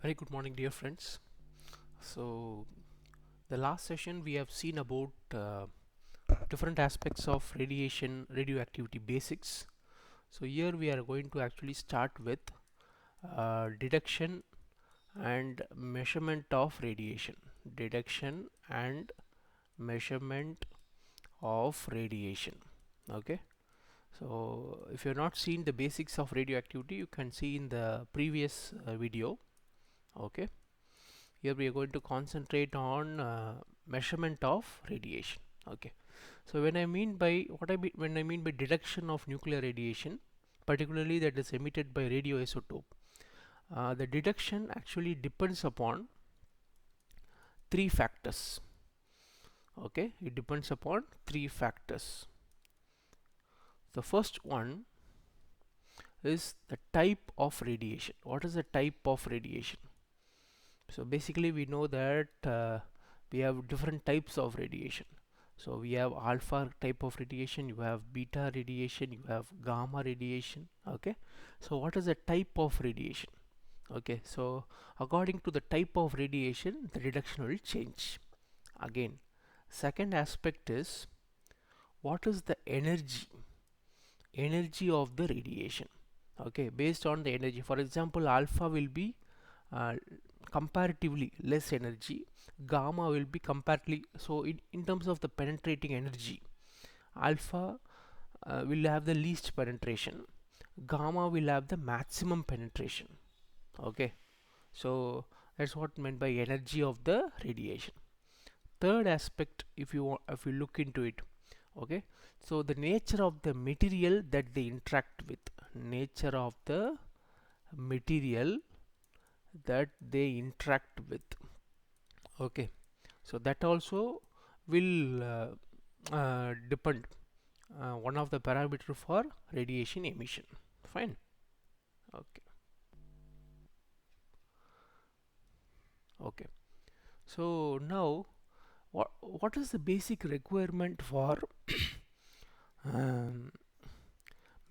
Very good morning, dear friends. So, the last session we have seen about different aspects of radiation, radioactivity basics. So, here we are going to actually start with detection and measurement of radiation. Detection and measurement of radiation. Okay. So, if you have not seen the basics of radioactivity, you can see in the previous video. Okay. Here we are going to concentrate on measurement of radiation. Okay, so when I mean by when I mean by detection of nuclear radiation, particularly that is emitted by radioisotope, the detection actually depends upon three factors. Okay, it depends upon three factors. The first one is the type of radiation. What is the type of radiation? So basically we know that we have different types of radiation. So we have alpha type of radiation, you have beta radiation, you have gamma radiation. Okay, so what is the type of radiation? Okay, so according to the type of radiation the detection will change. Again, second aspect is what is the energy of the radiation. Okay, based on the energy, for example, alpha will be uh, comparatively less energy, gamma will be comparatively, so in terms of the penetrating energy, alpha will have the least penetration, gamma will have the maximum penetration. Okay, so that's what meant by energy of the radiation. Third aspect, if you look into it, okay, so the nature of the material that they interact with, nature of the material that they interact with. Okay, so that also will depend, one of the parameter for radiation emission. Fine. Okay. Okay, so now what is the basic requirement for um,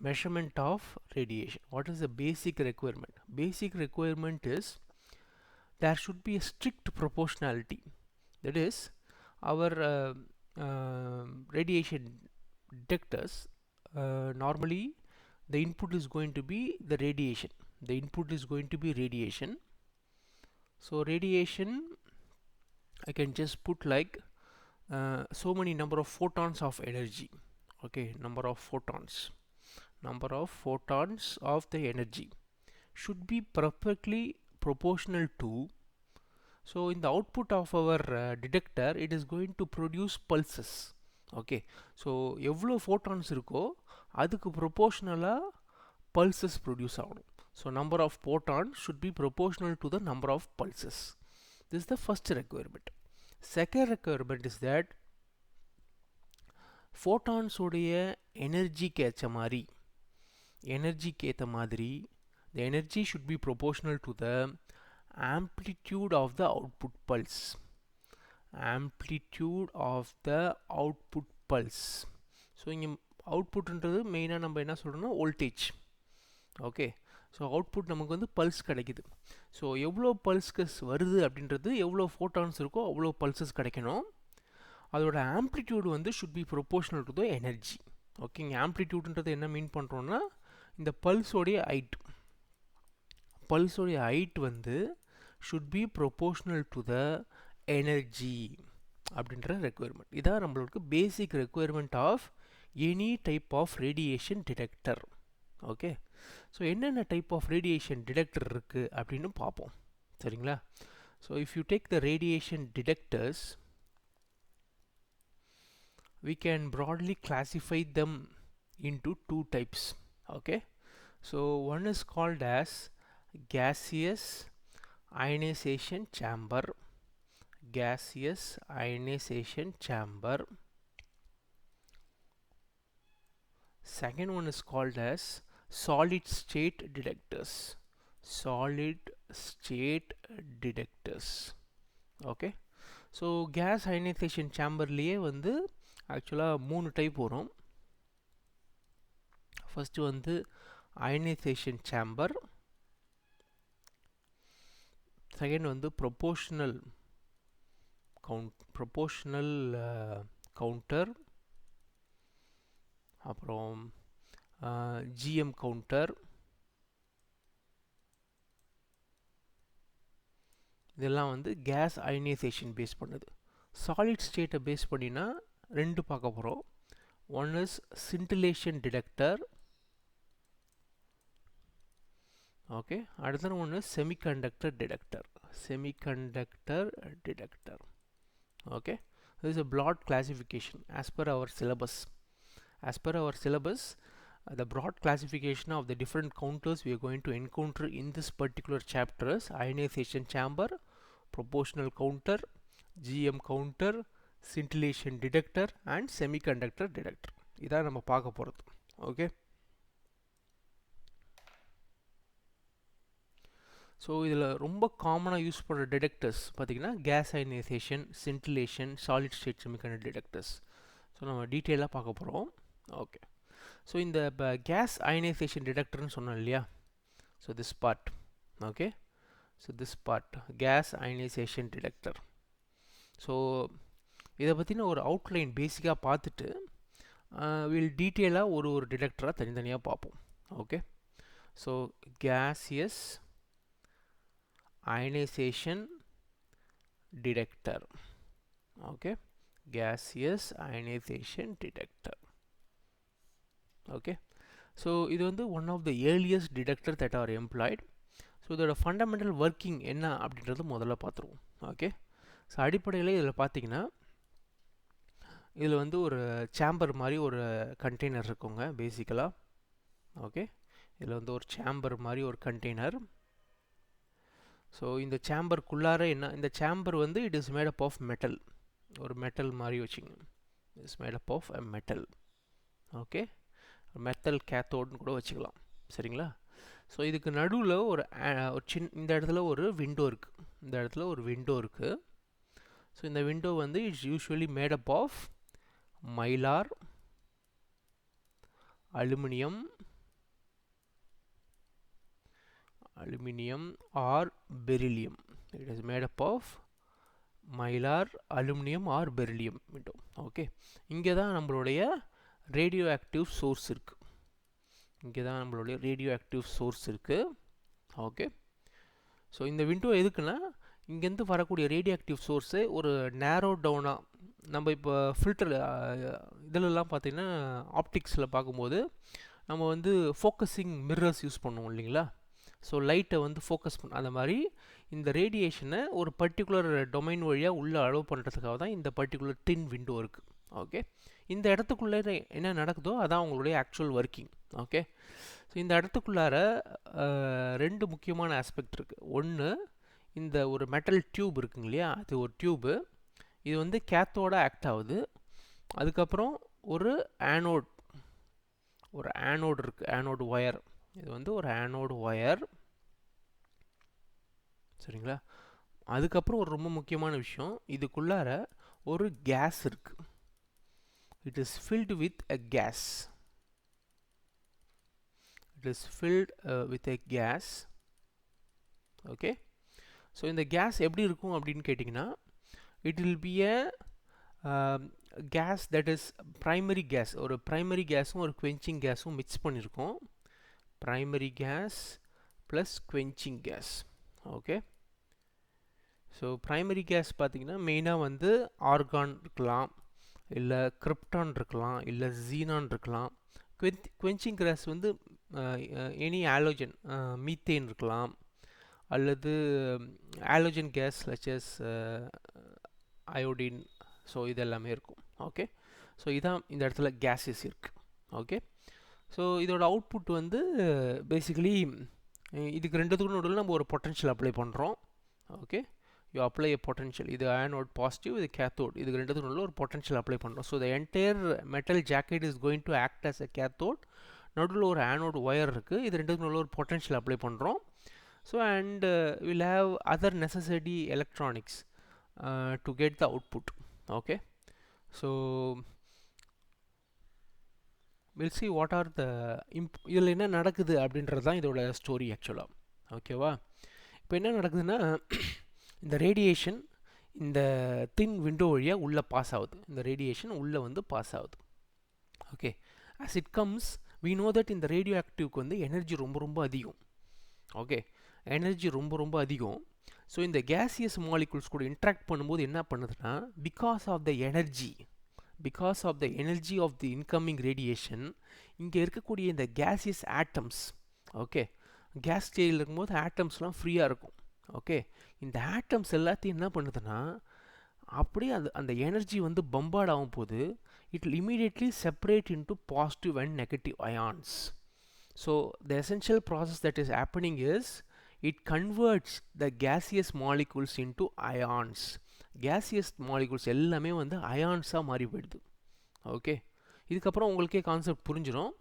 measurement of radiation? What is the basic requirement? Basic requirement is there should be a strict proportionality. That is, our radiation detectors, normally the input is going to be the radiation. The input is going to be radiation. So radiation, I can just put like so many number of photons of energy. Okay, number of photons of the energy should be perfectly proportional to, so in the output of our detector it is going to produce pulses. Okay, so எவ்வளோ photons இருக்கோ அதுக்கு proportionally pulses produce ஆகணும். So number of photons should be proportional to the number of pulses. This is the first requirement. Second requirement is that photons உடைய எனர்ஜிக்கு ஏற்ற மாதிரி, the energy should be proportional to the amplitude of the output pulse. Amplitude of the output pulse. So இங்கே அவுட்புட்ன்றது மெயினாக நம்ம என்ன சொல்கிறோம்னா voltage. Okay, so output நமக்கு வந்து பல்ஸ் கிடைக்குது. ஸோ எவ்வளோ பல்ஸ்கஸ் வருது அப்படின்றது, எவ்வளோ ஃபோட்டான்ஸ் இருக்கோ அவ்வளோ பல்சஸ் கிடைக்கணும். அதோட ஆம்ப்ளிடியூட் வந்து should be proportional to the energy. ஓகேங்க, ஆம்ப்ளிடியூட்ன்றது என்ன மீன் பண்ணுறோன்னா இந்த பல்ஸோடைய ஹைட் வந்து should be proportional to the energy அப்படின்ற ரெக்குயர்மெண்ட். இதான் நம்மளுக்கு basic requirement of any type of radiation detector. Okay, so என்னென்ன டைப் ஆஃப் ரேடியேஷன் டிடெக்டர் இருக்குது அப்படின்னு பார்ப்போம். சரிங்களா? So if you take the radiation detectors, we can broadly classify them into two types. Okay, so one is called as gaseous ionization chamber. Gaseous ionization chamber. Second one is called as solid state detectors. Solid state detectors. Okay, so gas ionization chamberலயே வந்து ஆக்சுவலாக 3 type வரும். First வந்து ionisation chamber, second வந்து proportional counter, அப்புறம் GM counter. இதெல்லாம் வந்து case ionisation base பண்ணுது. Solid ஸ்டேட்டை பேஸ் பண்ணினா ரெண்டு பார்க்க போகிறோம். One is scintillation detector, okay. அடுத்த ஒன்று semiconductor detector. Okay, this is a broad classification as per our syllabus. The broad classification of the different counters we are going to encounter in this particular chapter is ionization chamber, proportional counter, GM counter, scintillation detector and semiconductor detector. இதான் நம்ம பார்க்க போகிறது. Okay, so இதில் ரொம்ப காமனாக use பண்ணுற detectors பார்த்திங்கன்னா gas ionisation, scintillation, solid state semiconductor detectors. So நம்ம டீட்டெயிலாக பார்க்க போகிறோம். ஓகே, ஸோ இந்த இப்போ கேஸ் அயனைசேஷன் டிடெக்டர்னு சொன்னோம் இல்லையா, so this part. Okay, so this part gas ionisation detector. So இதை பற்றின ஒரு அவுட்லைன் பேசிக்காக பார்த்துட்டு வில் டீட்டெயிலாக ஒரு டிடெக்டராக தனித்தனியாக பார்ப்போம். Okay, so gaseous ionization detector. Okay, gaseous ionization detector. Okay, so இது வந்து one of the earliest detector that are employed. So இதோட ஃபண்டமெண்டல் ஒர்க்கிங் என்ன அப்படின்றது முதல்ல பார்த்துருவோம். ஓகே, ஸோ அடிப்படையில் இதில் பார்த்தீங்கன்னா இதில் வந்து ஒரு சேம்பர் மாதிரி ஒரு கண்டெய்னர் இருக்குங்க பேசிக்கலாக. ஓகே, இதில் வந்து ஒரு சேம்பர் மாதிரி ஒரு கண்டெய்னர். ஸோ இந்த சேம்பருக்குள்ளார என்ன, இந்த சேம்பர் வந்து it is made up of metal, ஒரு மெட்டல் மாதிரி வச்சுங்க. It's made up of a metal. Okay, metal கேத்தோடுன்னு கூட வச்சுக்கலாம். சரிங்களா? ஸோ இதுக்கு நடுவில் ஒரு இந்த இடத்துல ஒரு விண்டோ இருக்குது. ஸோ இந்த விண்டோ வந்து it's usually made up of mylar, aluminum or beryllium. It is made up of mylar, aluminum or beryllium window. Okay, இங்கே தான் நம்மளுடைய ரேடியோ ஆக்டிவ் சோர்ஸ் இருக்குது. ஓகே, ஸோ இந்த விண்டோ எதுக்குன்னா இங்கேருந்து வரக்கூடிய ரேடியோ ஆக்டிவ் சோர்ஸு ஒரு நேரோ டவுனாக, நம்ம இப்போ ஃபில்டர் இதிலெல்லாம் பார்த்திங்கன்னா ஆப்டிக்ஸில் பார்க்கும்போது நம்ம வந்து ஃபோக்கஸிங் மிரர்ஸ் யூஸ் பண்ணுவோம் இல்லைங்களா. ஸோ லைட்டை வந்து ஃபோக்கஸ் அந்த மாதிரி இந்த ரேடியேஷனை ஒரு பர்டிகுலர் டொமைன் வழியாக உள்ளே அலோவ் பண்ணுறதுக்காக தான் இந்த பர்டிகுலர் டின் விண்டோ இருக்குது. ஓகே, இந்த இடத்துக்குள்ளே என்ன நடக்குதோ அதான் உங்களுடைய ஆக்சுவல் ஒர்க்கிங். ஓகே, ஸோ இந்த இடத்துக்குள்ளார ரெண்டு முக்கியமான ஆஸ்பெக்ட் இருக்குது. ஒன்று, இந்த ஒரு மெட்டல் டியூப் இருக்குங்க இல்லையா, அது ஒரு டியூபு, இது வந்து கேத்தோட ஆக்ட் ஆகுது. அதுக்கப்புறம் ஒரு ஆனோட் இருக்குது, ஆனோடு ஒயர். இது வந்து ஒரு ஆனோடு ஒயர். சரிங்களா? அதுக்கப்புறம் ஒரு ரொம்ப முக்கியமான விஷயம், இதுக்குள்ளார ஒரு கேஸ் இருக்குது. It is filled with a gas. Okay, so இந்த கேஸ் எப்படி இருக்கும் அப்படின்னு கேட்டிங்கன்னா, it will be a gas that is primary gas. ஒரு primary gasum ஒரு quenching gasum mix பண்ணிருக்கோம். primary gas plus quenching gas. Okay, so primary gas பார்த்தீங்கன்னா மெயினாக வந்து ஆர்கான் இருக்கலாம், இல்லை கிரிப்டான் இருக்கலாம், இல்லை ஜீனான் இருக்கலாம். quenching gas வந்து எனி ஆலோஜன், மீத்தேன் இருக்கலாம், அல்லது ஆலோஜன் கேஸ் லச்சஸ் அயோடின். ஸோ இதெல்லாமே இருக்கும். ஓகே, ஸோ இதான் இந்த இடத்துல கேஸஸ் இருக்குது. ஓகே, ஸோ இதோட அவுட்புட் வந்து பேசிக்கலி இதுக்கு ரெண்டுத்துக்கும் நடுவில் நம்ம ஒரு பொட்டன்ஷியல் அப்ளை பண்ணுறோம். Okay, you apply a potential. இது ஆனோட் பாசிட்டிவ், இது கேத்தோட். இதுக்கு ரெண்டுத்துக்கும் நடுவில் ஒரு பொட்டன்ஷியல் அப்ளை பண்ணுறோம். So the entire metal jacket is going to act as a cathode. நடுவில் ஒரு ஆனோட் ஒயர் இருக்குது. இது ரெண்டுத்துக்கும் நடுவில் ஒரு பொட்டன்ஷியல் அப்ளை பண்ணுறோம். So and we'll have other necessary electronics to get the output. Okay, so we'll see what are the இதில் என்ன நடக்குது அப்படின்றது தான் இதோட ஸ்டோரி ஆக்சுவலாக. ஓகேவா? இப்போ என்ன நடக்குதுன்னா இந்த ரேடியேஷன் இந்த தின் விண்டோ வழியாக உள்ளே பாஸ் ஆகுது. இந்த ரேடியேஷன் உள்ளே வந்து பாஸ் ஆகுது. Okay, as it comes we know that இந்த ரேடியோ ஆக்டிவ்க்கு வந்து எனர்ஜி ரொம்ப ரொம்ப அதிகம். ஓகே, எனர்ஜி ரொம்ப ரொம்ப அதிகம். ஸோ இந்த கேசியஸ் மாலிகுல்ஸ் கூட இன்ட்ராக்ட் பண்ணும்போது என்ன பண்ணுதுன்னா because of the energy of the incoming radiation இங்கே இருக்கக்கூடிய இந்த கேசியஸ் ஆட்டம்ஸ், ஓகே, கேஸ் ஸ்டேஜில் இருக்கும்போது ஆட்டம்ஸ்லாம் ஃப்ரீயாக இருக்கும். ஓகே, இந்த ஆட்டம்ஸ் எல்லாத்தையும் என்ன பண்ணுதுன்னா அப்படியே அந்த எனர்ஜி வந்து பம்பார்ட் ஆகும் போது it will immediately separate into positive and negative ions. So the essential process that is happening is it converts the gaseous molecules into ions. Gaseous molecules எல்லாமே வந்து அயான்ஸாக மாறி போயிடுது. ஓகே, இதுக்கப்புறம் உங்களுக்கே கான்செப்ட் புரிஞ்சிடும்.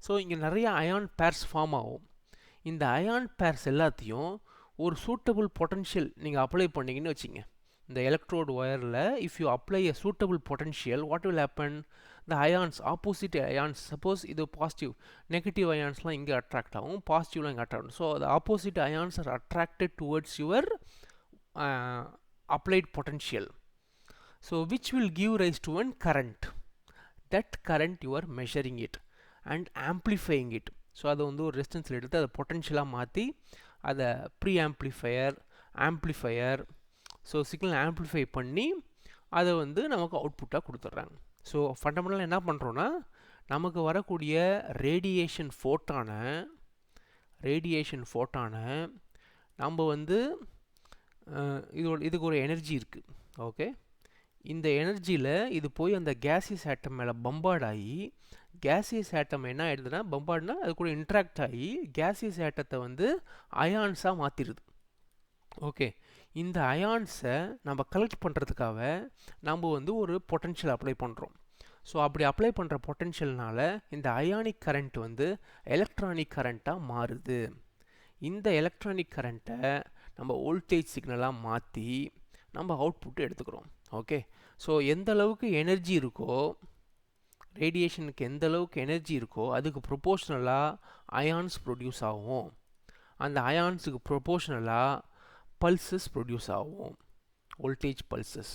ஸோ இங்கே நிறைய அயான் பேர்ஸ் ஃபார்ம் ஆகும். இந்த அயான் பேர்ஸ் எல்லாத்தையும் ஒரு சூட்டபிள் பொட்டன்ஷியல் நீங்கள் அப்ளை பண்ணிங்கன்னு வச்சிங்க. இந்த எலக்ட்ரோட் ஒயரில் if you apply a suitable potential what will happen, the ions, opposite ions, suppose இது பாசிட்டிவ், நெகட்டிவ் அயான்ஸ்லாம் இங்கே அட்ராக்ட் ஆகும், பாசிட்டிவ்லாம் இங்கே அட்ராக்ட் ஆகும். So the opposite ions are attracted towards your applied potential, so which will give rise to one current. That current you are measuring it and amplifying it. So அதை வந்து ஒரு ரெசிஸ்டன்ஸில் எடுத்து அதை பொட்டன்ஷியலாக மாற்றி அதை pre amplifier so signal amplify பண்ணி அதை வந்து நமக்கு அவுட்புட்டாக கொடுத்துட்றாங்க. ஸோ ஃபண்டமெண்டலாக என்ன பண்ணுறோன்னா நமக்கு வரக்கூடிய ரேடியேஷன் ஃபோட்டானை நம்ம வந்து இதுக்கு ஒரு எனர்ஜி இருக்குது. ஓகே, இந்த எனர்ஜியில் இது போய் அந்த கேசியஸ் ஆட்டம் மேலே பம்பார்ட் ஆகி கேசியஸ் ஆட்டம் என்ன ஆகிடுதுன்னா பம்பார்ட்னா அது கூட இன்ட்ராக்ட் ஆகி கேசியஸ் ஆட்டத்தை வந்து அயான்ஸாக மாற்றிடுது. ஓகே, இந்த அயான்ஸை நம்ம கலெக்ட் பண்ணுறதுக்காக நம்ம வந்து ஒரு பொட்டன்ஷியல் அப்ளை பண்ணுறோம். ஸோ அப்படி அப்ளை பண்ணுற பொட்டன்ஷியல்னால இந்த அயானிக் கரண்ட் வந்து எலக்ட்ரானிக் கரண்ட்டாக மாறுது. இந்த எலக்ட்ரானிக் கரண்ட்டை நம்ம வோல்டேஜ் சிக்னலாக மாற்றி நம்ம அவுட்புட் எடுத்துக்கிறோம். ஓகே, ஸோ எந்த அளவுக்கு எனர்ஜி இருக்கோ, ரேடியேஷனுக்கு எந்த அளவுக்கு எனர்ஜி இருக்கோ அதுக்கு ப்ரொபோஷ்னலாக அயான்ஸ் ப்ரொடியூஸ் ஆகும். அந்த அயான்ஸுக்கு ப்ரொபோஷ்னலாக பல்சஸ் ப்ரொடியூஸ் ஆகும், வோல்டேஜ் பல்சஸ்.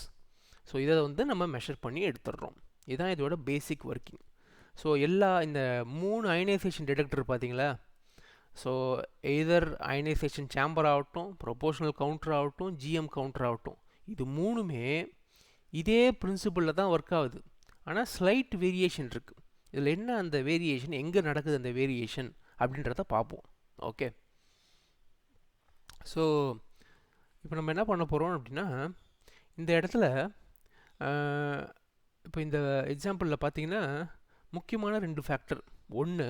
ஸோ இதை வந்து நம்ம மெஷர் பண்ணி எடுத்துடுறோம். இதுதான் இதோட பேசிக் ஒர்க்கிங். ஸோ எல்லா இந்த 3 அயனைசேஷன் டிடெக்டர் பார்த்தீங்களா, ஸோ எய்தர் அயனைசேஷன் சேம்பர் ஆகட்டும், ப்ரொபோஷனல் கவுண்டர் ஆகட்டும், ஜிஎம் கவுண்டர் ஆகட்டும், இது மூணுமே இதே பிரின்சிபலில் தான் ஒர்க் ஆகுது. ஆனால் ஸ்லைட் வேரியேஷன் இருக்குது. இதில் என்ன அந்த வேரியேஷன், எங்கே நடக்குது அந்த வேரியேஷன் அப்படின்றத பார்ப்போம். ஓகே, ஸோ இப்போ நம்ம என்ன பண்ண போகிறோம் அப்படின்னா இந்த இடத்துல இப்போ இந்த எக்ஸாம்பிளில் பார்த்தீங்கன்னா முக்கியமான 2 ஃபேக்டர். ஒன்று,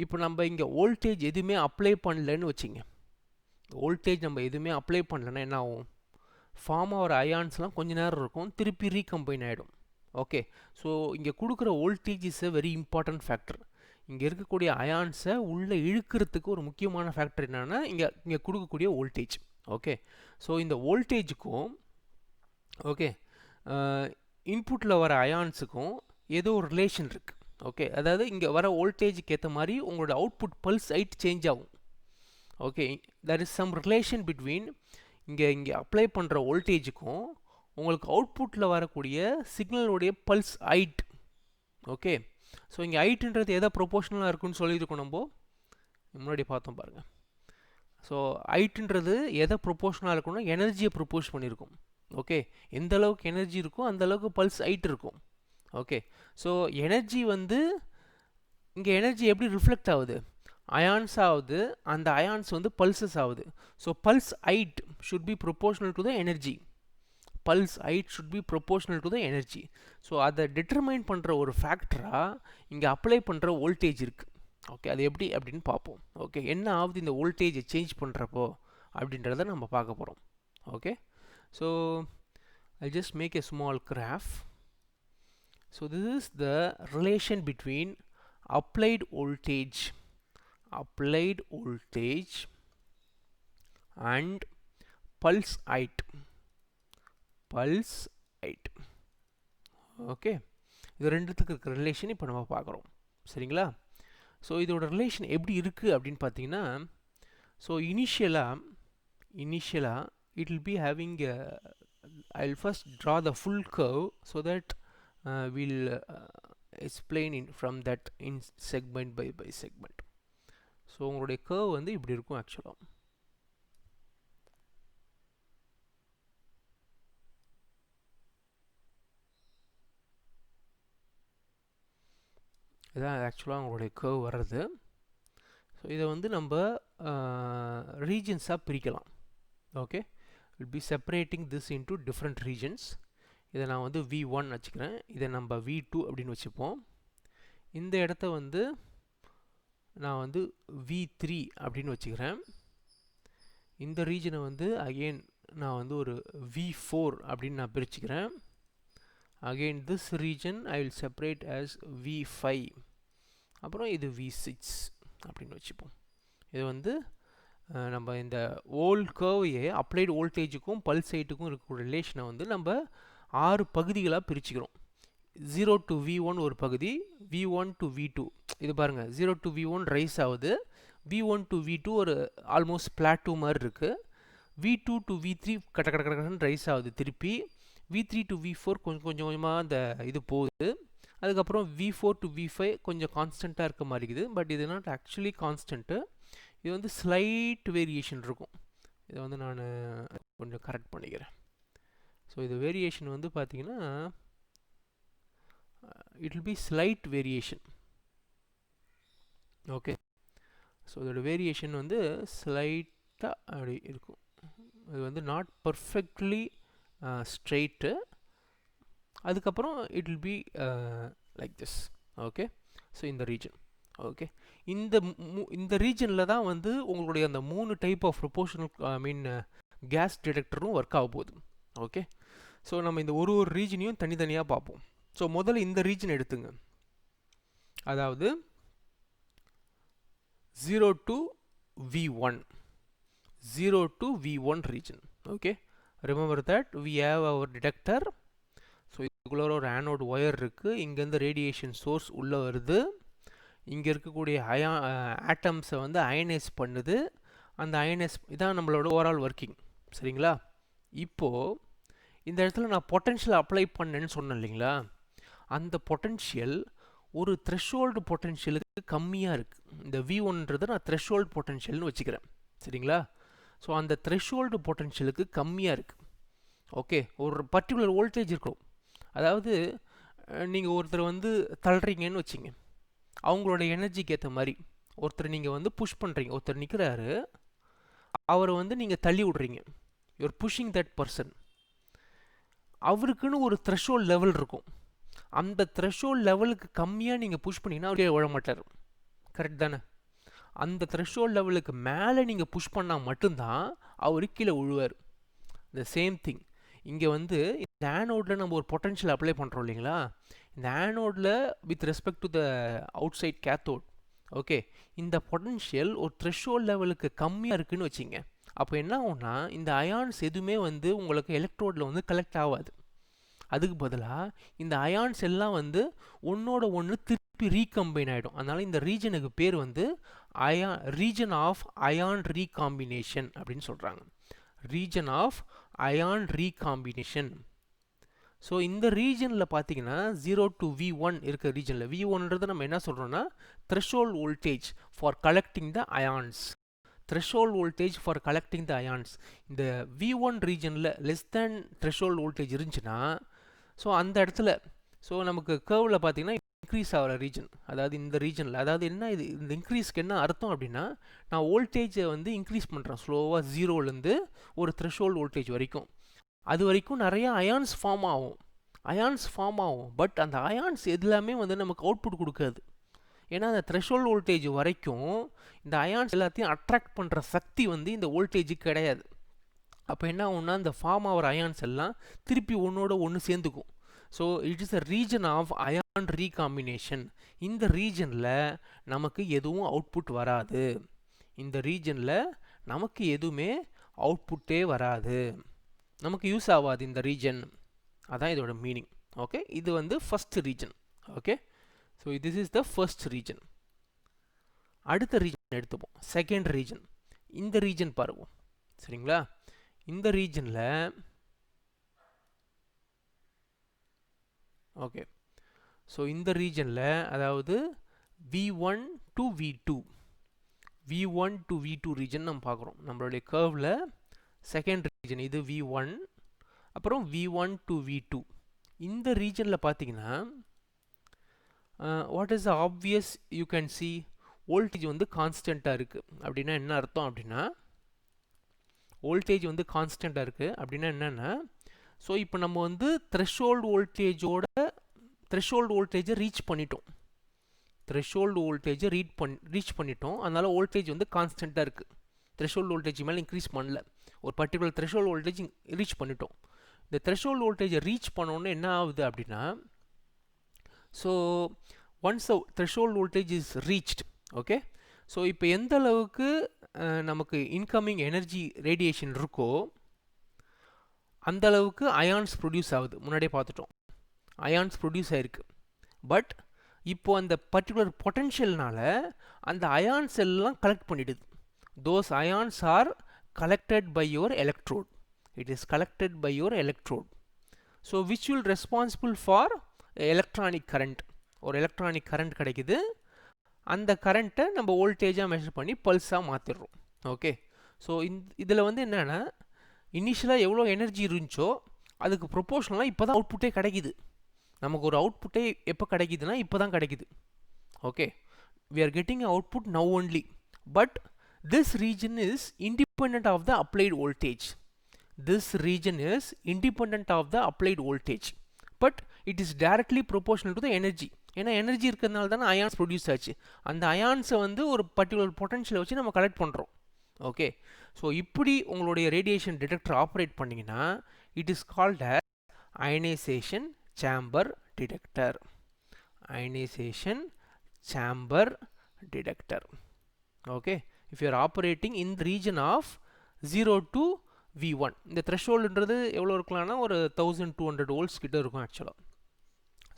இப்போ நம்ம இங்கே வோல்டேஜ் எதுவுமே அப்ளை பண்ணலன்னு வச்சிங்க. வோல்டேஜ் நம்ம எதுவுமே அப்ளை பண்ணலன்னா என்ன ஆகும், ஃபார்ம் ஆகிற அயான்ஸ்லாம் கொஞ்ச நேரம் இருக்கும், திருப்பி ரீகம்பைன் ஆகிடும். ஓகே, ஸோ இங்கே கொடுக்குற voltage is a very important factor. இங்கே இருக்கக்கூடிய அயான்ஸை உள்ளே இழுக்கிறதுக்கு ஒரு முக்கியமான ஃபேக்டர் என்னென்னா இங்கே கொடுக்கக்கூடிய வோல்டேஜ். ஓகே, ஸோ இந்த வோல்டேஜுக்கும் ஓகே இன்புட்டில் வர அயான்ஸுக்கும் ஏதோ ஒரு ரிலேஷன் இருக்குது. ஓகே, அதாவது இங்கே வர வோல்டேஜுக்கு ஏற்ற மாதிரி உங்களோட அவுட்புட் பல்ஸ் ஹைட் சேஞ்ச் ஆகும். Okay, there is some relation between இங்கே அப்ளை பண்ணுற வோல்டேஜுக்கும் உங்களுக்கு அவுட்புட்டில் வரக்கூடிய சிக்னலுடைய பல்ஸ் ஹைட். ஓகே, ஸோ இங்கே ஹைட்டுன்றது எதை ப்ரொபோஷனலாக இருக்குன்னு சொல்லியிருக்கோம், நம்ம முன்னாடி பார்த்தோம் பாருங்கள். ஸோ ஹைட்டுன்றது எதை ப்ரொபோஷனலாக இருக்குன்னா எனர்ஜியை ப்ரொப்போஸ் பண்ணியிருக்கோம். ஓகே, எந்த அளவுக்கு எனர்ஜி இருக்கோ அந்த அளவுக்கு பல்ஸ் ஹைட் இருக்கும். ஓகே, ஸோ எனர்ஜி வந்து இங்கே எனர்ஜி எப்படி ரிஃப்ளெக்ட் ஆகுது, அயான்ஸ் ஆகுது, அந்த அயான்ஸ் வந்து பல்சஸ் ஆகுது. So pulse height should be proportional to the energy. Pulse height should be proportional to the energy. So அதை டிட்டர்மைன் பண்ணுற ஒரு ஃபேக்டராக இங்கே அப்ளை பண்ணுற வோல்டேஜ் இருக்குது. ஓகே, அது எப்படி அப்படின்னு பார்ப்போம். ஓகே, என்ன ஆகுது இந்த வோல்டேஜை சேஞ்ச் பண்ணுறப்போ அப்படின்றத நம்ம பார்க்க போகிறோம். Okay, so I'll just make a small graph. So this is the relation between applied voltage and pulse height. Okay, இது ரெண்டுத்துக்கு இருக்கிற ரிலேஷன் இப்போ நம்ம பார்க்குறோம். சரிங்களா? ஸோ இதோட ரிலேஷன் எப்படி இருக்குது அப்படின்னு பார்த்தீங்கன்னா, ஸோ இனிஷியலாக initially it will be having I'll first draw the full curve so that we'll explain in from that in segment by segment. So உங்களுடைய curve வந்து இப்படி இருக்கும் ஆக்சுவலாக. இதான் ஆக்சுவலாக உங்களுடைய curve வர்றது. ஸோ இதை வந்து நம்ம ரீஜன்ஸாக பிரிக்கலாம். Okay, will be separating this into different regions. இதை நான் வந்து V1 வச்சுக்கிறேன், இதை நம்ம V2 அப்படின்னு வச்சுப்போம். இந்த இடத்த வந்து நான் வந்து V3 அப்படின்னு வச்சுக்கிறேன். இந்த ரீஜனை வந்து அகெயின் நான் வந்து ஒரு V4 அப்படின்னு நான் பிரிச்சுக்கிறேன். Again this region I will separate as V5. அப்புறம் இது V6 அப்படின்னு வச்சுப்போம். இது வந்து நம்ம இந்த ஓல்ட் கர்வையே அப்ளைடு வோல்டேஜுக்கும் பல்ஸ் ஹைட்டுக்கும் இருக்கக்கூடிய ரிலேஷனை வந்து நம்ம 6 பகுதிகளாக பிரிச்சுக்கிறோம். 0 to V1 ஒரு பகுதி, V1 to V2. இது பாருங்கள், 0 to V1 ரைஸ் ஆகுது, V1 to V2 ஒரு ஆல்மோஸ்ட் பிளாட்டூ மாதிரி இருக்குது, V2 to V3 கட்டன்னு ரைஸ் ஆகுது திருப்பி, V3 to V4 கொஞ்சம் கொஞ்சமாக அந்த இது போகுது, அதுக்கப்புறம் V4 to V5 கொஞ்சம் கான்ஸ்டண்ட்டாக இருக்க மாதிரி இருக்குது. பட் இது நாட் ஆக்சுவலி கான்ஸ்டன்ட்டு, இது வந்து ஸ்லைட் வேரியேஷன் இருக்கும். இதை வந்து நான் கொஞ்சம் கரெக்ட் பண்ணிக்கிறேன். ஸோ இது வேரியேஷன் வந்து பார்த்தீங்கன்னா it will be slight variation. Okay, so இதோட வேரியேஷன் வந்து ஸ்லைட்டாக அப்படி இருக்கும். இது வந்து நாட் பர்ஃபெக்ட்லி ஸ்ட்ரெயிட்டு. அதுக்கப்புறம் it will be like this. Okay, so இந்த ரீஜன். ஓகே, இந்த ரீஜனில் தான் வந்து உங்களுடைய அந்த 3 டைப் ஆஃப் ப்ரொபோர்ஷனல் கேஸ் டிடெக்டரும் ஒர்க் ஆக போகுது. ஓகே, ஸோ நம்ம இந்த ஒரு ரீஜனையும் தனித்தனியாக பார்ப்போம். ஸோ முதல்ல இந்த ரீஜன் எடுத்துங்க, அதாவது 0 to V1, 0 to V1 region. Okay, remember that we have our detector. So இதுக்குள்ள ஒரு ஆனோட் ஒயர் இருக்குது, இங்கேருந்து ரேடியேஷன் சோர்ஸ் உள்ளே வருது, இங்கே இருக்கக்கூடிய ஆட்டம்ஸை வந்து அயனைஸ் பண்ணுது. அந்த அயனைஸ் இதான் நம்மளோட ஓவரால் ஒர்க்கிங். சரிங்களா? இப்போது இந்த இடத்துல நான் பொட்டென்ஷியல் அப்ளை பண்ணேன்னு சொன்னேன் இல்லைங்களா, அந்த பொட்டென்ஷியல் ஒரு த்ரெஷ்ஹோல்டு பொட்டென்ஷியலுக்கு கம்மியாக இருக்குது. இந்த V1ன்றதை நான் த்ரெஷ்ஹோல்டு பொட்டென்ஷியல்னு வச்சுக்கிறேன். சரிங்களா? ஸோ அந்த த்ரெஷ்ஹோல்டு பொட்டென்ஷியலுக்கு கம்மியாக இருக்குது. ஓகே, ஒரு பர்டிகுலர் வோல்டேஜ் இருக்கும். அதாவது நீங்கள் ஒருத்தர் வந்து தள்ளுறீங்கன்னு வச்சிங்க, அவங்களோட எனர்ஜிக்கு ஏற்ற மாதிரி ஒருத்தர் நீங்கள் வந்து புஷ் பண்ணுறீங்க, ஒருத்தர் நிற்கிறாரு, அவரை வந்து நீங்கள் தள்ளி விட்றீங்க, யூஆர் புஷிங் தட் பர்சன். அவருக்குன்னு ஒரு த்ரெஷ்ஹோல்ட் லெவல் இருக்கும். அந்த த்ரெஷ்ஹோல்ட் லெவலுக்கு கம்மியாக நீங்கள் புஷ் பண்ணிங்கன்னா அவரே விழ மாட்டார். கரெக்ட் தானே? அந்த த்ரெஷ்ஹோல்ட் லெவலுக்கு மேலே நீங்கள் புஷ் பண்ணால் மட்டும்தான் அவர் கீழே விழுவார். இந்த சேம் திங் இங்கே வந்து இந்த ஆனோடில் நம்ம ஒரு பொட்டென்ஷியல் அப்ளை பண்ணுறோம் இல்லைங்களா, இந்த ஆனோடில் with respect to the outside cathode. Okay, இந்த பொட்டென்ஷியல் ஒரு த்ரெஷ்ஹோல்ட் லெவலுக்கு கம்மியாக இருக்குதுன்னு வச்சிங்க. அப்போ என்ன ஆகும்னா இந்த அயான்ஸ் எதுவுமே வந்து உங்களுக்கு எலக்ட்ரோடில் வந்து கலெக்ட் ஆகாது. அதுக்கு பதிலாக இந்த அயான்ஸ் எல்லாம் வந்து ஒன்றோட ஒன்று திருப்பி ரீகம்பைன் ஆகிடும். அதனால் இந்த ரீஜனுக்கு பேர் வந்து ரீஜன் ஆஃப் அயான் ரீகாம்பினேஷன் அப்படின்னு சொல்கிறாங்க. Region of ion recombination. So இந்த ரீஜனில் பார்த்தீங்கன்னா 0 to V1 இருக்கிற ரீஜனில், V1ன்றது நம்ம என்ன சொல்கிறோன்னா threshold voltage for collecting the ions. threshold voltage for collecting the ions. இந்த V1 ரீஜனில் லெஸ் தேன் threshold voltage இருந்துச்சுன்னா, ஸோ அந்த இடத்துல ஸோ நமக்கு கர்வில் பார்த்தீங்கன்னா இன்க்ரீஸ் ஆகிற ரீஜன், அதாவது இந்த ரீஜனில், அதாவது என்ன இது இந்த இன்க்ரீஸ்க்கு என்ன அர்த்தம் அப்படின்னா, நான் வோல்டேஜை வந்து இன்க்ரீஸ் பண்ணுறேன் ஸ்லோவாக 0லேருந்து ஒரு த்ரெஷ்ஹோல்ட் வோல்டேஜ் வரைக்கும். அது வரைக்கும் நிறையா அயான்ஸ் ஃபார்ம் ஆகும். பட் அந்த அயான்ஸ் எல்லாமே வந்து நமக்கு அவுட்புட் கொடுக்காது. ஏன்னா அந்த த்ரெஷ்ஹோல்ட் வோல்டேஜ் வரைக்கும் இந்த அயான்ஸ் எல்லாத்தையும் அட்ராக்ட் பண்ணுற சக்தி வந்து இந்த வோல்டேஜுக்கு கிடையாது. அப்போ என்ன ஆகும்னா இந்த ஃபார்ம் ஆகிற அயான்ஸ் எல்லாம் திருப்பி ஒன்றோட ஒன்று சேர்ந்துக்கும். So it is a region of ion recombination. இந்த ரீஜனில் நமக்கு எதுவும் அவுட்புட் வராது. இந்த ரீஜனில் நமக்கு எதுவுமே அவுட்புட்டே வராது, நமக்கு யூஸ் ஆகாது இந்த ரீஜன். அதான் இதோட மீனிங். ஓகே, இது வந்து first region. Okay, so this is the first region. அடுத்த ரீஜன் எடுத்துப்போம், செகண்ட் ரீஜன். இந்த ரீஜன் பாருவோம். சரிங்களா? இந்த ரீஜனில் ஓகே, ஸோ இந்த ரீஜனில் அதாவது V1 to V2 V1 to V2 region நம்ம பார்க்குறோம். நம்மளுடைய கர்வில் செகண்ட் ரீஜன் இது V1, அப்புறம் V1 to V2. இந்த ரீஜனில் பார்த்தீங்கன்னா what is the obvious you can see voltage வந்து கான்ஸ்டண்ட்டாக இருக்குது. அப்படின்னா என்ன அர்த்தம் அப்படின்னா வோல்டேஜ் வந்து கான்ஸ்டண்ட்டாக இருக்குது அப்படின்னா என்னென்னா, ஸோ இப்போ நம்ம வந்து த்ரெஷோல்டு வோல்டேஜை ரீச் பண்ணிட்டோம். த்ரெஷோல்டு வோல்டேஜை ரீச் பண்ணிட்டோம். அதனால் வோல்டேஜ் வந்து கான்ஸ்டண்ட்டாக இருக்குது. த்ரெஷோல்டு வோல்டேஜ் மேலே இன்க்ரீஸ் பண்ணல. ஒரு பர்டிகுலர் த்ரெஷோல்டு வோல்டேஜ் ரீச் பண்ணிட்டோம். இந்த த்ரெஷோல்டு வோல்டேஜை ரீச் பண்ணோன்னு என்ன ஆகுது அப்படின்னா, so once the threshold voltage is reached, okay, so இப்போ எந்த அளவுக்கு நமக்கு இன்கமிங் எனர்ஜி ரேடியேஷன் இருக்கோ அந்த அளவுக்கு அயான்ஸ் ப்ரொடியூஸ் ஆகுது. முன்னாடியே பார்த்துட்டோம், அயான்ஸ் ப்ரொடியூஸ் ஆகிருக்கு. பட் இப்போது அந்த பர்டிகுலர் பொட்டென்ஷியல்னால அந்த அயான்ஸ் எல்லாம் கலெக்ட் பண்ணிடுது. Those ions are collected by your electrode. It is collected by your electrode. So which will responsible for electronic current. ஒரு எலக்ட்ரானிக் கரண்ட் கிடைக்குது. அந்த கரண்ட்டை நம்ம வோல்டேஜாக மெஷர் பண்ணி பல்ஸாக மாற்றிடுறோம். ஓகே, ஸோ இதில் வந்து என்னென்னா இனிஷியலாக எவ்வளோ எனர்ஜி இருந்துச்சோ அதுக்கு ப்ரொபோஷனலாக இப்போ தான் அவுட்புட்டே கிடைக்குது. நமக்கு ஒரு அவுட்புட்டே எப்போ கிடைக்குதுன்னா இப்போ தான் கிடைக்குது. Okay, we are getting an output now only, but this region is independent of the applied voltage. This region is independent of the applied voltage, but it is directly proportional to the energy. ஏன்னா energy இருக்கிறதுனால தானே ions produce ஆச்சு. அந்த அயான்ஸை வந்து ஒரு particular பொட்டன்ஷியலை வச்சு நம்ம collect பண்ணுறோம். ஓகே, ஸோ இப்படி உங்களுடைய ரேடியேஷன் டிடெக்டர் ஆப்ரேட் பண்ணிங்கன்னா it is called as ionisation chamber detector. Ionisation chamber detector. Okay, if you are operating in the region of 0 to V1. இந்த த்ரெஷோல்டுன்றது எவ்வளோ இருக்கலாம்னா ஒரு 1200 வோல்ட்ஸ் கிட்ட இருக்கும் ஆக்சுவலாக.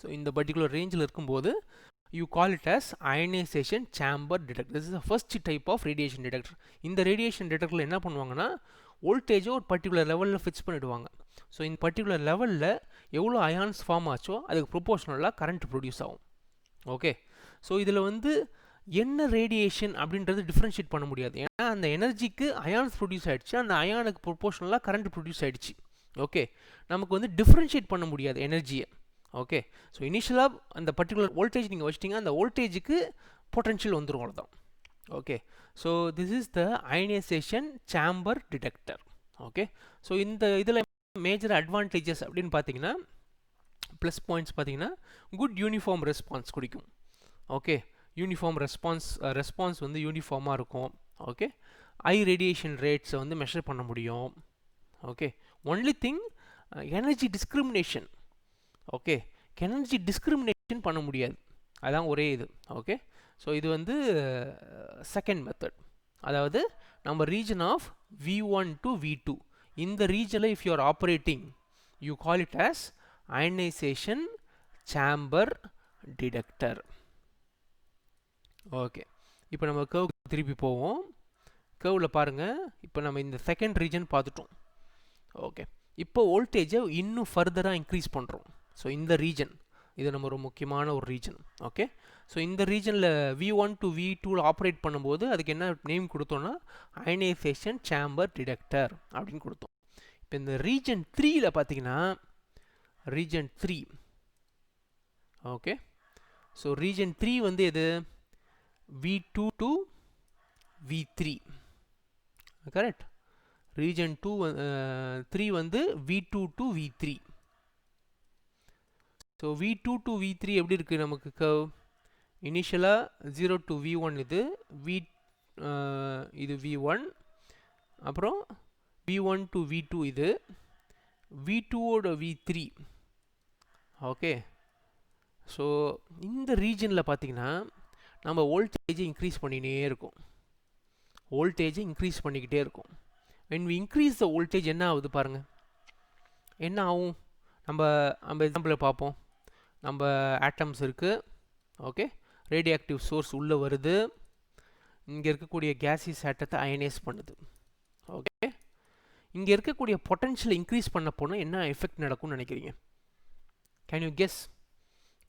ஸோ இந்த பர்டிகுலர் ரேஞ்சில் இருக்கும்போது you call it as ionisation chamber detector. This is the first type of radiation detector. இந்த ரேடியேஷன் டிடெக்டரில் என்ன பண்ணுவாங்கன்னா வோல்டேஜை ஒரு பர்டிகுலர் லெவலில் ஃபிக்ஸ் பண்ணிவிடுவாங்க. ஸோ இந்த பர்டிகுலர் லெவலில் எவ்வளோ அயான்ஸ் ஃபார்ம் ஆச்சோ அதுக்கு ப்ரொபோஷனலாக கரண்ட் ப்ரொடியூஸ் ஆகும். ஓகே, ஸோ இதில் வந்து என்ன ரேடியேஷன் அப்படின்றது டிஃப்ரென்ஷியேட் பண்ண முடியாது. ஏன்னா அந்த எனர்ஜிக்கு அயான்ஸ் ப்ரொடியூஸ் ஆகிடுச்சு, அந்த அயானுக்கு ப்ரொபோஷனலாக கரண்ட் ப்ரொடியூஸ் ஆகிடுச்சு. ஓகே, நமக்கு வந்து டிஃப்ரென்ஷியேட் பண்ண முடியாது எனர்ஜியை. ஓகே, ஸோ இனிஷியலாக அந்த பர்டிகுலர் வோல்டேஜ் நீங்கள் வச்சிட்டிங்க, அந்த வோல்டேஜுக்கு பொட்டன்ஷியல் வந்துடும், அவ்வளோதான். Okay, so this is the ionisation chamber detector. Okay, so இந்த இதில் மேஜர் அட்வான்டேஜஸ் அப்படின்னு பார்த்தீங்கன்னா ப்ளஸ் பாயிண்ட்ஸ் பார்த்தீங்கன்னா குட் யூனிஃபார்ம் ரெஸ்பான்ஸ் கொடுக்கும். ஓகே, யூனிஃபார்ம் ரெஸ்பான்ஸ் வந்து யூனிஃபார்மாக இருக்கும். ஓகே, ஐ ரேடியேஷன் ரேட்ஸை வந்து மெஷர் பண்ண முடியும். Okay, only thing energy discrimination. Okay, energy discrimination பண்ண முடியாது, அதான் ஒரே இது. ஓகே, ஸோ இது வந்து செகண்ட் மெத்தட். அதாவது நம்ம region of V1 to V2 இந்த ரீஜனில் if you are operating you call it as ionisation chamber detector. Okay, இப்போ நம்ம கர்வ் திருப்பி போவோம். கர்வில் பாருங்கள், இப்போ நம்ம இந்த செகண்ட் ரீஜன் பார்த்துட்டோம். ஓகே, இப்போ வோல்டேஜை இன்னும் ஃபர்தராக இன்க்ரீஸ் பண்ணுறோம். ஸோ இந்த ரீஜன் இது நம்ம ஒரு முக்கியமான ஒரு ரீஜன். ஓகே, ஸோ இந்த ரீஜனில் V1 to V2 ஆப்ரேட் பண்ணும்போது அதுக்கு என்ன நேம் கொடுத்தோன்னா அயனைசேஷன் சேம்பர் டிடெக்டர் அப்படின்னு கொடுத்தோம். இப்போ இந்த ரீஜன் 3ல் பார்த்தீங்கன்னா ரீஜன் 3. ஓகே, ஸோ ரீஜன் 3 வந்து எது V2 to V3, correct. Region 3 வந்து V2 to V3. So V2 to V3 எப்படி இருக்குது நமக்கு கர்வ்? இனிஷியலாக 0 to V1 இது V1, அப்புறம் V1 to V2 இது V2ஓட V3. ஓகே, ஸோ இந்த ரீஜனில் பார்த்தீங்கன்னா நம்ம வோல்டேஜை இன்க்ரீஸ் பண்ணிகிட்டே இருக்கும். வோல்டேஜை இன்க்ரீஸ் பண்ணிக்கிட்டே இருக்கும். when we increase the voltage என்ன ஆகுது பாருங்கள், என்ன ஆகும்? நம்ம எக்ஸாம்பிளில் பார்ப்போம். நம்ம ஆட்டம்ஸ் இருக்குது. ஓகே, ரேடியோ ஆக்டிவ் சோர்ஸ் உள்ளே வருது. இங்கே இருக்கக்கூடிய கேஸியஸ் ஆட்டத்தை அயனைஸ் பண்ணுது. ஓகே, இங்கே இருக்கக்கூடிய பொட்டன்ஷியல் இன்க்ரீஸ் பண்ண போனால் என்ன எஃபெக்ட் நடக்கும்னு நினைக்கிறீங்க? Can you guess?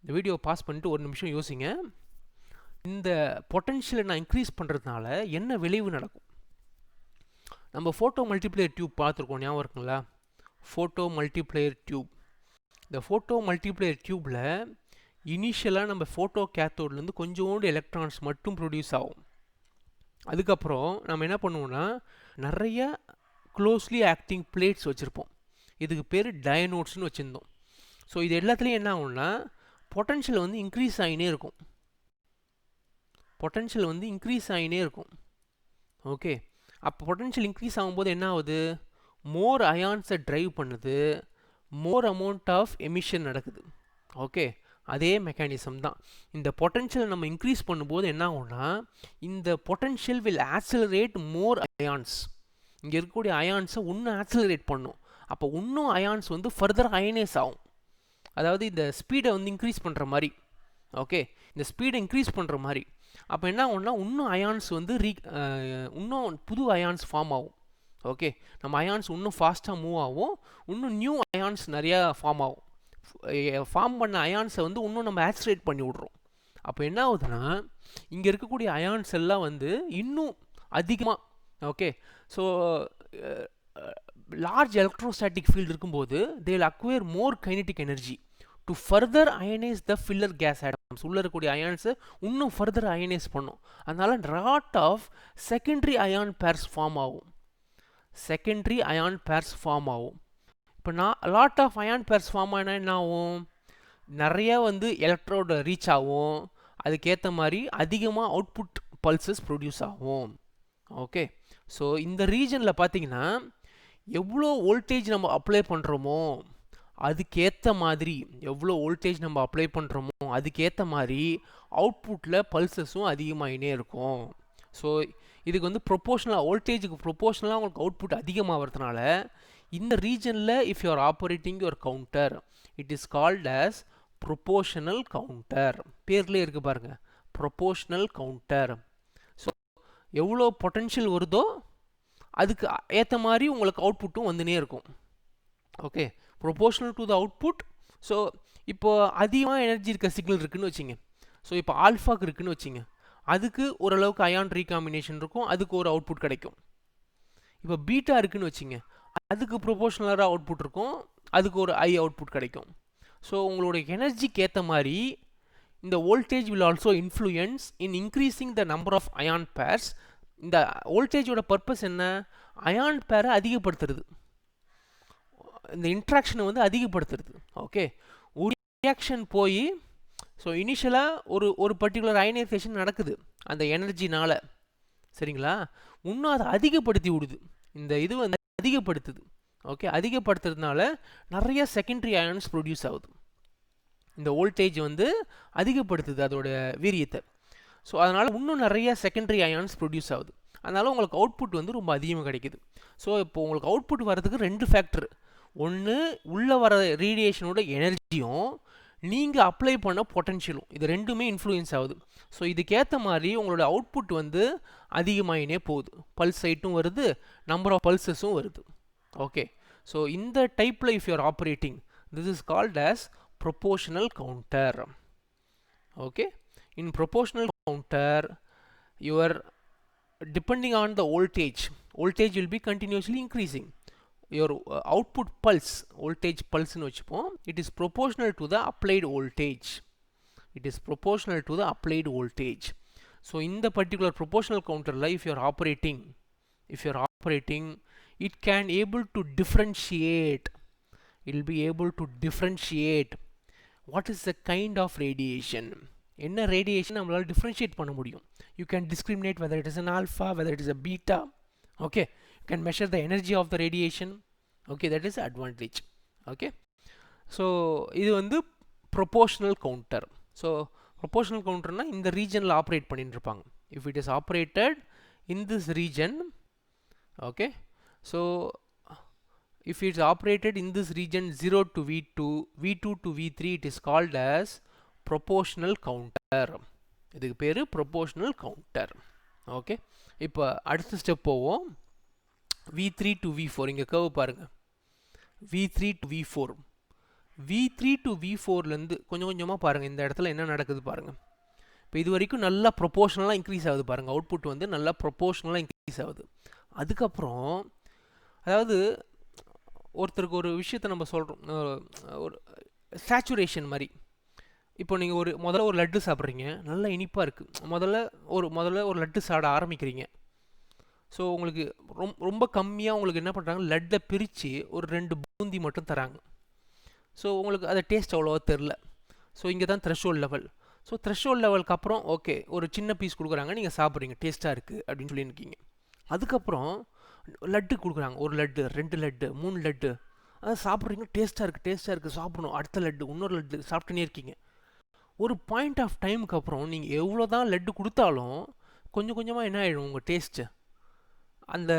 இந்த வீடியோ பாஸ் பண்ணிட்டு ஒரு நிமிஷம் யோசிங்க. இந்த பொட்டன்ஷியலை நான் இன்க்ரீஸ் பண்ணுறதுனால என்ன விளைவு நடக்கும்? நம்ம ஃபோட்டோ மல்டிப்ளேயர் டியூப் பார்த்துருக்கோம், ஞாபகம் இருக்குங்களா? Photo multiplayer tube. இந்த ஃபோட்டோ மல்டிப்ளேயர் டியூப்பில் இனிஷியலாக நம்ம ஃபோட்டோ கேத்தோட்லேருந்து கொஞ்சோண்டு எலக்ட்ரான்ஸ் மட்டும் ப்ரொடியூஸ் ஆகும். அதுக்கப்புறம் நம்ம என்ன பண்ணுவோம்னா நிறைய க்ளோஸ்லி ஆக்டிங் பிளேட்ஸ் வச்சுருப்போம். இதுக்கு பேர் டயனோட்ஸ்னு வச்சுருந்தோம். ஸோ இது எல்லாத்துலேயும் என்ன ஆகும்னா பொட்டன்ஷியல் வந்து இன்க்ரீஸ் ஆகினே இருக்கும். பொட்டன்ஷியல் வந்து இன்க்ரீஸ் ஆகினே இருக்கும். ஓகே, அப்போ பொட்டன்ஷியல் இன்க்ரீஸ் ஆகும்போது என்ன ஆகுது? மோர் அயான்ஸை ட்ரைவ் பண்ணுது, மோர் அமௌண்ட் ஆஃப் எமிஷன் நடக்குது. ஓகே, அதே மெக்கானிசம் தான். இந்த பொட்டன்ஷியலை நம்ம இன்க்ரீஸ் பண்ணும்போது என்ன ஆகும்னா இந்த potential will accelerate more ions. இங்கே இருக்கக்கூடிய அயான்ஸை இன்னும் ஆக்சிலரேட் பண்ணும். அப்போ இன்னும் அயான்ஸ் வந்து ஃபர்தர் அயனைஸ் ஆகும். அதாவது இந்த ஸ்பீடை வந்து இன்க்ரீஸ் பண்ணுற மாதிரி. ஓகே, இந்த ஸ்பீடை இன்க்ரீஸ் பண்ணுற மாதிரி. அப்போ என்ன ஆகும்னா இன்னும் அயான்ஸ் வந்து இன்னும் புது அயான்ஸ் ஃபார்ம் ஆகும். ஓகே, நம்ம அயான்ஸ் இன்னும் ஃபாஸ்ட்டாக மூவ் ஆகும், இன்னும் நியூ அயான்ஸ் நிறையா ஃபார்ம் ஆகும். ஃபார்ம் பண்ண அயான்ஸை வந்து இன்னும் நம்ம ஆக்சிலேட் பண்ணி விட்றோம். அப்போ என்ன ஆகுதுன்னா இங்கே இருக்கக்கூடிய அயான்ஸ் எல்லாம் வந்து இன்னும் அதிகமாக, okay, so large electrostatic field இருக்கும்போது they will acquire more kinetic energy to further ionise the filler gas atoms. உள்ளே இருக்கக்கூடிய அயான்ஸை இன்னும் ஃபர்தர் அயனைஸ் பண்ணும். அதனால lot of secondary ion pairs form ஆகும். செகண்டரி அயான் பேர்ஸ் ஃபார்ம் ஆகும். இப்போ lot of ion pairs form ஆனால் என்ன ஆகும்? நிறைய வந்து எலக்ட்ரோட ரீச் ஆகும். அதுக்கேற்ற மாதிரி அதிகமாக அவுட்புட் பல்சஸ் ப்ரொடியூஸ் ஆகும். ஓகே, ஸோ இந்த ரீஜனில் பார்த்தீங்கன்னா எவ்வளோ வோல்டேஜ் நம்ம அப்ளை பண்ணுறோமோ அதுக்கேற்ற மாதிரி, எவ்வளோ வோல்டேஜ் நம்ம அப்ளை பண்ணுறோமோ அதுக்கேற்ற மாதிரி அவுட்புட்டில் பல்சஸும் அதிகமாகினே இருக்கும். ஸோ இதுக்கு வந்து ப்ரொப்போஷனலாக, வோல்டேஜுக்கு ப்ரொப்போஷனலாக உங்களுக்கு அவுட்புட் அதிகமாகிறதுனால இந்த ரீஜனில் if you are operating your counter it is called as proportional counter. பேர்லேயே இருக்குது பாருங்கள், ப்ரொப்போஷனல் கவுண்டர். ஸோ எவ்வளோ பொட்டன்ஷியல் வருதோ அதுக்கு ஏற்ற மாதிரி உங்களுக்கு அவுட்புட்டும் வந்துனே இருக்கும். Okay, proportional to the output. So இப்போ அதிகமாக எனர்ஜி இருக்க சிக்னல் இருக்குதுன்னு வச்சிங்க. ஸோ இப்போ ஆல்ஃபாக்கு இருக்குதுன்னு வச்சிங்க, அதுக்கு ஓரளவுக்கு அயான் ரீகாம்பினேஷன் இருக்கும், அதுக்கு ஒரு அவுட்புட் கிடைக்கும். இப்போ பீட்டா இருக்குதுன்னு வச்சிங்க, அதுக்கு ப்ரொப்போஷனலாக அவுட்புட் இருக்கும், அதுக்கு ஒரு ஐ அவுட்புட் கிடைக்கும். ஸோ உங்களுடைய எனர்ஜிக்கு ஏற்ற மாதிரி இந்த voltage will also influence in increasing the number of ion pairs. இந்த வோல்டேஜோட பர்பஸ் என்ன? அயான் பேரை அதிகப்படுத்துறது, இந்த இன்ட்ராக்ஷனை வந்து அதிகப்படுத்துறது. ஓகே, ஒரு ரியாக்ஷன் போய் ஸோ இனிஷியலாக ஒரு பர்டிகுலர் அயனைசேஷன் நடக்குது அந்த எனர்ஜினால், சரிங்களா? இன்னும் அதை அதிகப்படுத்தி விடுது, இந்த இது வந்து அதிகப்படுத்துது. ஓகே, அதிகப்படுத்துறதுனால நிறைய செகண்டரி அயான்ஸ் ப்ரொடியூஸ் ஆகுது. இந்த வோல்டேஜ் வந்து அதிகப்படுத்துது அதோட வீரியத்தை. ஸோ அதனால் இன்னும் நிறைய செகண்டரி அயான்ஸ் ப்ரொடியூஸ் ஆகுது. அதனால் உங்களுக்கு அவுட்புட் வந்து ரொம்ப அதிகமாக கிடைக்குது. ஸோ இப்போ உங்களுக்கு அவுட்புட் வர்றதுக்கு ரெண்டு ஃபேக்டர். ஒன்று உள்ளே வர ரேடியேஷனோட எனர்ஜியும் நீங்கள் அப்ளை பண்ண பொட்டன்ஷியலும், இது ரெண்டுமே இன்ஃப்ளூயன்ஸ் ஆகுது. ஸோ இதுக்கேற்ற மாதிரி உங்களோட அவுட்புட் வந்து அதிகமாகினே போகுது. பல்ஸ் ஹைட்டும் வருது, நம்பர் ஆஃப் பல்சஸும் வருது. ஓகே, ஸோ இந்த டைப்பில் if you are operating this is called as proportional counter. Okay, in proportional counter your depending on the voltage will be continuously increasing. Your output pulse, voltage pulse nu vechupom, it is proportional to the applied voltage. It is proportional to the applied voltage. So in the particular proportional counter la if you are operating it can able to differentiate, it will be able to differentiate what is the kind of radiation. என்ன radiation நம்மளால differentiate பண்ண முடியும். You can discriminate whether it is an alpha, whether it is a beta. Okay, you can measure the energy of the radiation. Okay, that is advantage. Okay, so இது வந்து proportional counter. So proportional counter னா இந்த regionல operate பண்ணிட்டு இருப்பாங்க. If it is operated in this region, okay, so if it is operated in this region 0 to V2, V2 to V3, it is called as proportional counter. இதுக்கு பேரு proportional counter. Okay, இப்போ அடுத்த step போவோம். V3 to V4 இங்கே curve பாருங்கள். V3 to V4 V3 to V4லேருந்து கொஞ்சம் கொஞ்சமாக பாருங்கள் இந்த இடத்துல என்ன நடக்குது பாருங்கள். இப்போ இது வரைக்கும் நல்லா ப்ரொபோஷனலாக இன்க்ரீஸ் ஆகுது பாருங்கள். அவுட்புட் வந்து நல்லா ப்ரொபோஷனலாக இன்க்ரீஸ் ஆகுது. அதுக்கப்புறம் அதாவது ஒருத்தருக்கு ஒரு விஷயத்தை நம்ம சொல்கிறோம், ஒரு சேச்சுரேஷன் மாதிரி. இப்போ நீங்கள் முதல்ல ஒரு லட்டு சாப்பிட்றீங்க, நல்லா இனிப்பாக இருக்குது. முதல்ல ஒரு லட்டு சாப்பிட ஆரம்பிக்கிறீங்க. ஸோ உங்களுக்கு ரொம்ப கம்மியாக உங்களுக்கு என்ன பண்ணுறாங்க, லட்டை பிரித்து ஒரு 2 பூந்தி மட்டும் தராங்க. ஸோ உங்களுக்கு அதை டேஸ்ட் அவ்வளோவா தெரில. ஸோ இங்கே தான் த்ரெஷ்ஹோல்ட் லெவல். ஸோ த்ரெஷ்ஹோல்ட் லெவலுக்கு அப்புறம் ஓகே ஒரு சின்ன பீஸ் கொடுக்குறாங்க, நீங்கள் சாப்பிட்றீங்க, டேஸ்ட்டாக இருக்குது அப்படின்னு சொல்லியிருக்கீங்க. அதுக்கப்புறம் லட்டு கொடுக்குறாங்க, 1 லட்டு 2 லட்டு 3 லட்டு, அதை சாப்பிட்றீங்க, டேஸ்ட்டாக இருக்குது சாப்பிடணும், அடுத்த லட்டு இன்னொரு லட்டு சாப்பிட்டுனே இருக்கீங்க. ஒரு பாயிண்ட் ஆஃப் டைமுக்கு அப்புறம் நீங்கள் எவ்வளோ தான் லட்டு கொடுத்தாலும் கொஞ்சம் கொஞ்சமாக என்ன ஆகிடும், உங்கள் டேஸ்ட்டு அந்த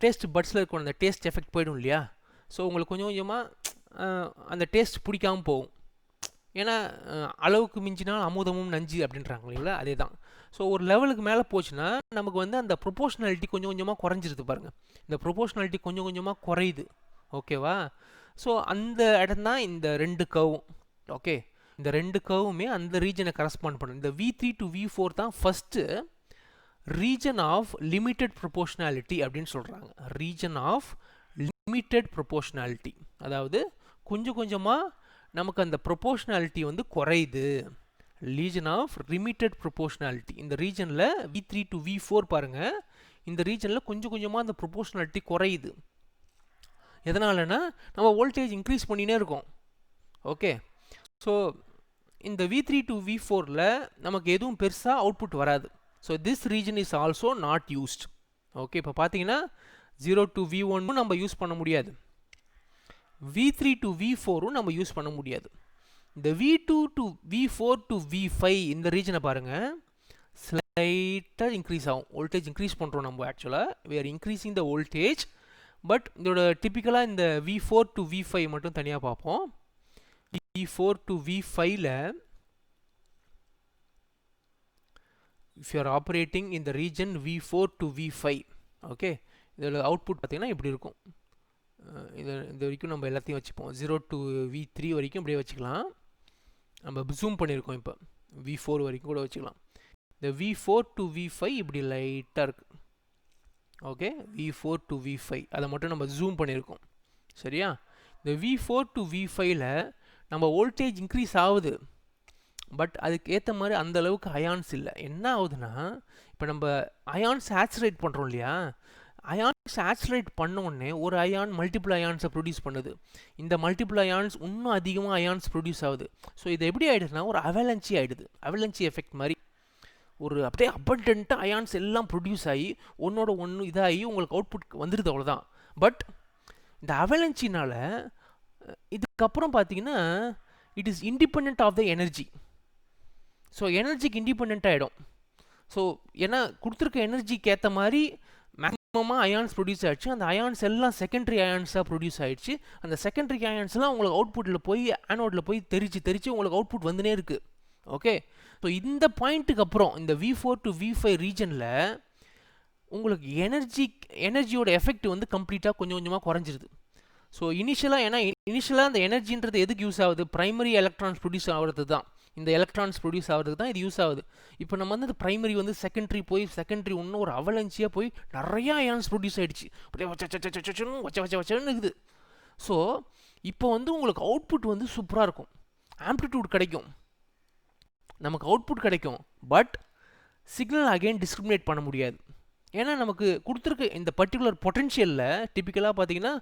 டேஸ்ட் பட்ஸில் இருக்கும் அந்த டேஸ்ட் எஃபெக்ட் போயிடும் இல்லையா. ஸோ உங்களுக்கு கொஞ்சம் கொஞ்சமாக அந்த டேஸ்ட் பிடிக்காமல் போகும். ஏன்னா அளவுக்கு மிஞ்சினால் அமுதமும் நஞ்சு அப்படின்றாங்க இல்லைங்களா, அதே தான். ஸோ ஒரு லெவலுக்கு மேலே போச்சுன்னா நமக்கு வந்து அந்த ப்ரொபோஷ்னாலிட்டி கொஞ்சம் கொஞ்சமாக குறைஞ்சிருது பாருங்கள். இந்த ப்ரொபோஷ்னாலிட்டி கொஞ்சம் கொஞ்சமாக குறையுது, ஓகேவா. ஸோ அந்த இடம் தான் இந்த 2 கர்வும். ஓகே, இந்த 2 கர்வுமே அந்த ரீஜனை கரஸ்பாண்ட் பண்ணும். இந்த V3 to V4 தான் first region of limited proportionality அப்படின்னு சொல்கிறாங்க. ரீஜன் ஆஃப் லிமிட்டட் ப்ரொபோஷ்னாலிட்டி, அதாவது கொஞ்சம் கொஞ்சமாக நமக்கு அந்த ப்ரொபோஷ்னாலிட்டி வந்து குறையுது. ரீஜன் ஆஃப் லிமிட்டட் ப்ரொபோஷ்னாலிட்டி, இந்த ரீஜனில் V3 to V4 பாருங்கள், இந்த ரீஜனில் கொஞ்சம் கொஞ்சமாக அந்த ப்ரொபோஷ்னாலிட்டி குறையுது. எதனாலனா நம்ம வோல்டேஜ் இன்க்ரீஸ் பண்ணினே இருக்கோம். ஓகே, ஸோ இந்த V3 to V4ல் நமக்கு எதுவும் பெருசாக அவுட்புட் வராது. So this region is also not used. Okay, இப்போ பார்த்தீங்கன்னா 0 to V1 நம்ம யூஸ் பண்ண முடியாது, V3 to V4 நம்ம யூஸ் பண்ண முடியாது. இந்த V2 to V4 to V5 இந்த ரீஜனை பாருங்கள், ஸ்லைட்டாக இன்க்ரீஸ் ஆகும். வோல்டேஜ் இன்க்ரீஸ் பண்ணுறோம் நம்ம, ஆக்சுவலாக we are increasing the voltage. But இதோட டிப்பிக்கலாக இந்த V4 to V5 மட்டும் தனியாக பார்ப்போம். V4 to V5ல if you are operating in the region V4 to V5, okay, இதோட அவுட்புட் பார்த்தீங்கன்னா இப்படி இருக்கும். இது வரைக்கும் நம்ம எல்லாத்தையும் வச்சுப்போம், 0 to V3 வரைக்கும் இப்படியே வச்சுக்கலாம். நம்ம ஜூம் பண்ணியிருக்கோம், இப்போ V4 வரைக்கும் கூட வச்சுக்கலாம். இந்த V4 to V5 இப்படி லைட்டாக இருக்குது. ஓகே, V4 to V5 அதை மட்டும் நம்ம ஜூம் பண்ணியிருக்கோம், சரியா. இந்த V4 to V5ல நம்ம வோல்டேஜ் இன்க்ரீஸ் ஆகுது, பட் அதுக்கு ஏற்ற மாதிரி அந்த அளவுக்கு அயான்ஸ் இல்லை. என்ன ஆகுதுன்னா, இப்போ நம்ம அயான் சேச்சுரேட் பண்ணுறோம் இல்லையா, அயான் சேச்சுரேட் பண்ண உடனே ஒரு அயான் மல்டிபிள் அயான்ஸை ப்ரொடியூஸ் பண்ணுது. இந்த மல்டிபிள் அயான்ஸ் இன்னும் அதிகமாக அயான்ஸ் ப்ரொடியூஸ் ஆகுது. ஸோ இது எப்படி ஆகிடுதுன்னா ஒரு அவலன்ச்சி ஆகிடுது, அவலன்ச்சி எஃபெக்ட் மாதிரி. ஒரு அப்படியே அபண்டன்ட்டாக அயான்ஸ் எல்லாம் ப்ரொடியூஸ் ஆகி ஒன்றோட ஒன்று இதாகி உங்களுக்கு அவுட்புட் வந்துடுது, அவ்வளோதான். பட் இந்த அவலன்ச்சினால் இதுக்கப்புறம் பார்த்தீங்கன்னா it is independent of the energy. So எனர்ஜிக்கு இண்டிபெண்ட் ஆகிடும். ஸோ ஏன்னா கொடுத்துருக்க எனர்ஜிக்கு ஏற்ற மாதிரி மேக்ஸிமமாக அயான்ஸ் ப்ரொடியூஸ் ஆகிடுச்சு. அந்த அயான்ஸ் எல்லாம் செகண்டரி அயான்ஸாக ப்ரொடியூஸ் ஆகிடுச்சு. அந்த செகண்டரி அயான்ஸ்லாம் உங்களுக்கு அவுட்புட்டில் போய் ஆனோடில் போய் தெரிச்சு உங்களுக்கு அவுட்புட் வந்துனே இருக்குது. ஓகே, ஸோ இந்த பாயிண்ட்டுக்கு அப்புறம் இந்த V4 to V5 ரீஜனில் உங்களுக்கு எனர்ஜியோட எஃபெக்ட் வந்து கம்ப்ளீட்டாக கொஞ்சம் கொஞ்சமாக குறைஞ்சிருது. ஸோ இனிஷியலாக அந்த எனர்ஜின்றது எதுக்கு யூஸ் ஆகுது, ப்ரைமரி எலக்ட்ரான்ஸ் ப்ரொடியூஸ் ஆகிறது தான். இந்த எலக்ட்ரான்ஸ் ப்ரொடியூஸ் ஆகிறதுக்கு தான் இது யூஸ் ஆகுது. இப்போ நம்ம வந்து ப்ரைமரி வந்து செகண்டரி இன்னும் ஒரு அவலன்ச்சியாக போய் நிறையா அயான்ஸ் ப்ரொடியூஸ் ஆகிடுச்சு, அப்படியே வச்சன்னு இருக்குது. ஸோ இப்போ வந்து உங்களுக்கு அவுட்புட் வந்து சூப்பராக இருக்கும், ஆம்ப்ளிடியூட் கிடைக்கும், நமக்கு அவுட்புட் கிடைக்கும். பட் சிக்னல் அகைன் டிஸ்கிரிமினேட் பண்ண முடியாது. ஏன்னா நமக்கு கொடுத்துருக்க இந்த பர்டிகுலர் பொட்டென்ஷியலில் டிப்பிக்கலாக பார்த்தீங்கன்னா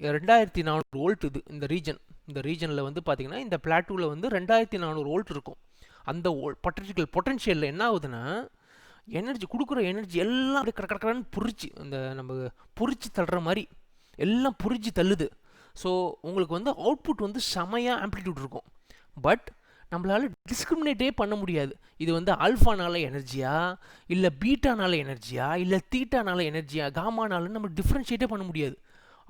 2400 வோல்ட் இது இந்த ரீஜனில் வந்து பார்த்தீங்கன்னா இந்த பிளாட்டூவில் வந்து 2400 வோல்ட் இருக்கும். அந்த பொட்டென்ஷியலில் என்ன ஆகுதுன்னா எனர்ஜி கொடுக்குற எனர்ஜி எல்லாம் அப்படியே கடற்கடன்னு புரிச்சு, அந்த நம்ம புரிச்சு தள்ளுற மாதிரி எல்லாம் புரிச்சு தள்ளுது. ஸோ உங்களுக்கு வந்து அவுட்புட் வந்து செமையாக ஆம்ப்ளிடியூட் இருக்கும். பட் நம்மளால் டிஸ்கிரிமினேட்டே பண்ண முடியாது, இது வந்து ஆல்ஃபானால எனர்ஜியா இல்லை பீட்டானால எனர்ஜியா இல்லை தீட்டானால எனர்ஜியா காமானாலும் நம்ம டிஃப்ரென்ஷியேட்டே பண்ண முடியாது.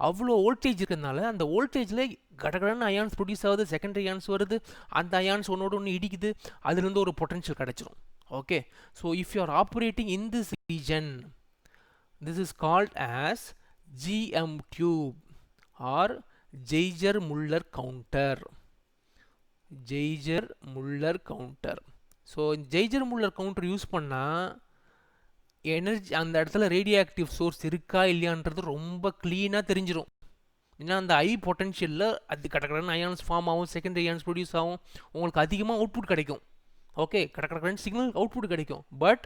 அவ்வளோ வோல்டேஜ் இருக்கிறதுனால அந்த வோல்டேஜில் கடகடன்னு அயான்ஸ் ப்ரொடியூஸ் ஆகுது, செகண்டரி அயான்ஸ் வருது, அந்த அயான்ஸ் ஒன்னோட ஒன்று இடிக்குது, அதுலேருந்து ஒரு பொட்டன்ஷியல் கிடச்சிரும். Okay, so if you are operating in this region, this is called as GM tube or Geiger-Müller counter. Geiger-Müller counter. So Geiger-Müller counter use பண்ணால் எனர்ஜி அந்த இடத்துல ரேடியோ ஆக்டிவ் சோர்ஸ் இருக்கா இல்லையான்றது ரொம்ப க்ளீனாக தெரிஞ்சிடும். ஏன்னா அந்த ஹை பொட்டன்ஷியலில் அது கடற்கடன் அயான்ஸ் ஃபார்ம் ஆகும், செகண்டரி அயான்ஸ் ப்ரொடியூஸ் ஆகும், உங்களுக்கு அதிகமாக அவுட்புட் கிடைக்கும். ஓகே, கடற்கடன் சிக்னல் அவுட்புட் கிடைக்கும். பட்